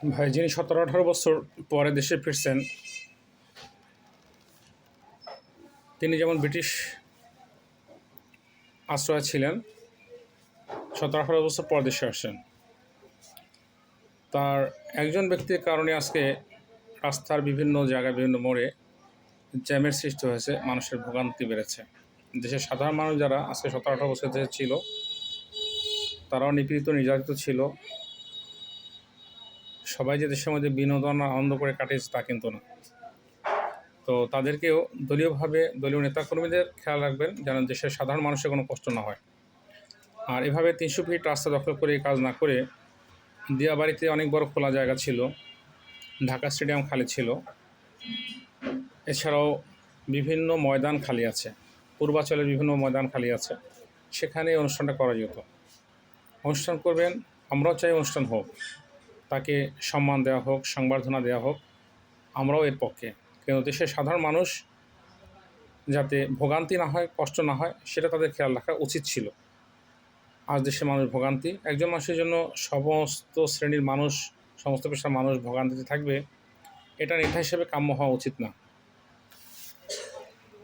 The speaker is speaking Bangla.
ভাই যিনি 17-18 বছর পরে দেশে ফিরছেন, তিনি যেমন ব্রিটিশ আশ্রয়ে ছিলেন, 17-18 বছর পর দেশে আসছেন। তার একজন ব্যক্তির কারণে আজকে রাস্তার বিভিন্ন জায়গায়, বিভিন্ন মোড়ে জ্যামের সৃষ্টি হয়েছে, মানুষের ভোগান্তি বেড়েছে। দেশের সাধারণ মানুষ যারা আজকে 17-18 বছর দেশে ছিল, তারাও নিপীড়িত, নির্যাতিত ছিল। সবাই যে দেশের মধ্যে বিনোদন আনন্দ করে কাটিয়েছে তা কিন্তু না। তো তাদেরকেও দলীয়ভাবে দলীয় নেতাকর্মীদের খেয়াল রাখবেন যেন দেশের সাধারণ মানুষের কোনো কষ্ট না হয়। আর এভাবে 300 ফিট রাস্তা দখল করে কাজ না করে, দিয়াবাড়িতে অনেক বড় খোলা জায়গা ছিল, ঢাকা স্টেডিয়াম খালি ছিল, এছাড়াও বিভিন্ন ময়দান খালি আছে, পূর্বাঞ্চলের বিভিন্ন ময়দান খালি আছে, সেখানে অনুষ্ঠানটা করা যেত। অনুষ্ঠান করবেন, আমরাও চাই অনুষ্ঠান হোক, তাকে সম্মান দেওয়া হোক, সংবর্ধনা দেওয়া হোক, আমরাও এর পক্ষে। কিন্তু দেশের সাধারণ মানুষ যাতে ভোগান্তি না হয়, কষ্ট না হয়, সেটা তাদের খেয়াল রাখা উচিত ছিল। আজ দেশের মানুষ ভোগান্তি, একজন মানুষের জন্য সমস্ত শ্রেণীর মানুষ, সমস্ত পেশার মানুষ ভোগান্তিতে থাকবে, এটা নেতা হিসেবে কাম্য হওয়া উচিত না।